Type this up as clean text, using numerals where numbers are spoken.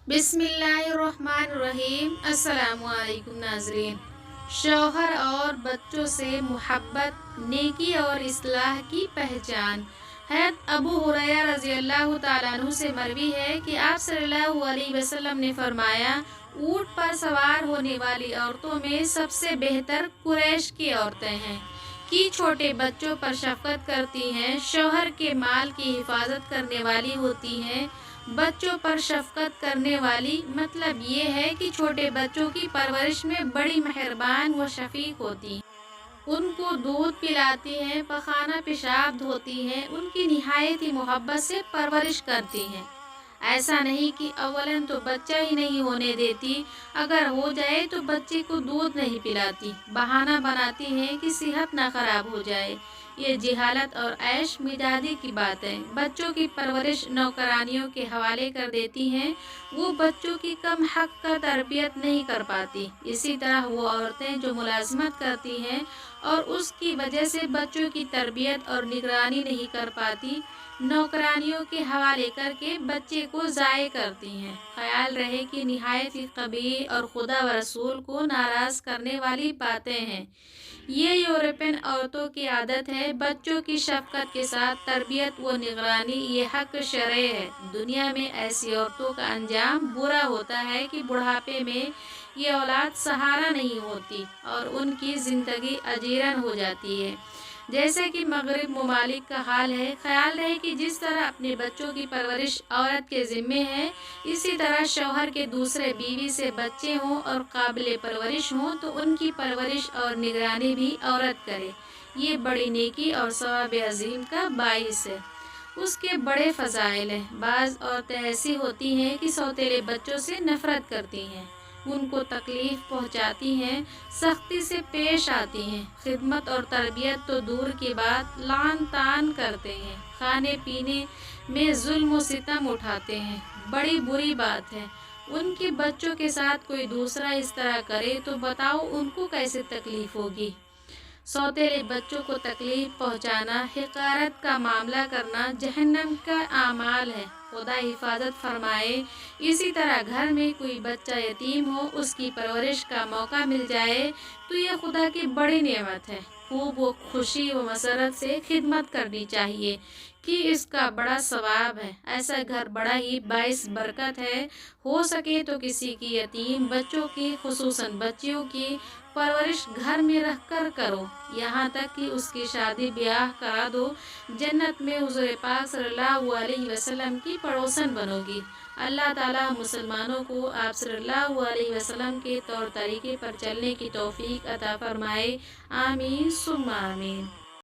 बिस्मिल्लाहिर्रहमानिर्रहीम। अस्सलामुअलैकुम नाज़रीन। शौहर और बच्चों से मोहब्बत, नेकी और इस्लाह की पहचान। हज़रत अबू हुरैरा रज़ी अल्लाह तआला अन्हु से मरवी है कि आप सल्लल्लाहु अलैहि वसल्लम ने फरमाया, ऊँट पर सवार होने वाली औरतों में सबसे बेहतर कुरैश की औरतें हैं कि छोटे बच्चों पर शफ़क़त करती हैं, शौहर के माल की हिफाजत करने वाली होती हैं। बच्चों पर शफ़क़त करने वाली मतलब ये है कि छोटे बच्चों की परवरिश में बड़ी मेहरबान व शफ़ीक़ होती हैं। उनको दूध पिलाती हैं, पखाना पेशाब धोती हैं, उनकी निहायत ही मोहब्बत से परवरिश करती हैं। ऐसा नहीं कि अव्वलन तो बच्चा ही नहीं होने देती, अगर हो जाए तो बच्चे को दूध नहीं पिलाती, बहाना बनाती हैं कि सेहत ना खराब हो जाए। ये जिहालत और ऐश मिजाजी की बात है। बच्चों की परवरिश नौकरानियों के हवाले कर देती हैं, वो बच्चों की कम हक का तरबियत नहीं कर पाती। इसी तरह वो औरतें जो मुलाजमत करती हैं और उसकी वजह से बच्चों की तरबियत और निगरानी नहीं कर पाती, नौकरानियों के हवाले करके बच्चे को ज़ाय करती हैं। ख्याल रहे कि निहायत ही कबीह और खुदा व रसूल को नाराज़ करने वाली बातें हैं। ये यूरोपियन औरतों की आदत है। बच्चों की शफ़क़त के साथ तरबियत व निगरानी ये हक़ शरई है। दुनिया में ऐसी औरतों का अंजाम बुरा होता है कि बुढ़ापे में ये औलाद सहारा नहीं होती और उनकी ज़िंदगी अजीरन हो जाती है, जैसे कि मगरिब ममालिक का हाल है। ख्याल रहे कि जिस तरह अपने बच्चों की परवरिश औरत के ज़िम्मे है, इसी तरह शौहर के दूसरे बीवी से बच्चे हों और काबिल परवरिश हों तो उनकी परवरिश और निगरानी भी औरत करे। ये बड़ी नेकी और सवाब अज़ीम का बाइस है। उसके बड़े फ़ज़ाइल हैं। बाज़ औरतें ऐसी होती हैं कि सौतेले बच्चों से नफ़रत करती हैं, उनको तकलीफ़ पहुँचाती हैं, सख्ती से पेश आती हैं, खिदमत और तरबियत तो दूर की बात लान तान करते हैं, खाने पीने में जुल्म व सितम उठाते हैं। बड़ी बुरी बात है। उनके बच्चों के साथ कोई दूसरा इस तरह करे तो बताओ उनको कैसे तकलीफ़ होगी। सौतेले बच्चों को तकलीफ़ पहुँचाना, हिकारत का मामला करना जहन्नम का आमाल है। खुदा हिफाजत फरमाए। इसी तरह घर में कोई बच्चा यतीम हो, उसकी परवरिश का मौका मिल जाए तो यह खुदा की बड़ी नेमत है। खूब व खुशी व मसरत से खिदमत करनी चाहिए कि इसका बड़ा सवाब है। ऐसा घर बड़ा ही बाइस बरकत है। हो सके तो किसी की यतीम बच्चों की, खुसूसन बच्चियों की परवरिश घर में रख कर करो, यहाँ तक कि उसकी शादी ब्याह करा दो। जन्नत में हुज़ूर पाक सल्लल्लाहु अलैहि वसल्लम की पड़ोसन बनोगी। अल्लाह ताला मुसलमानों को आप सल्लल्लाहु अलैहि वसल्लम के तौर तरीके पर चलने की तौफीक अता फरमाए। आमीन सुम्मा आमीन।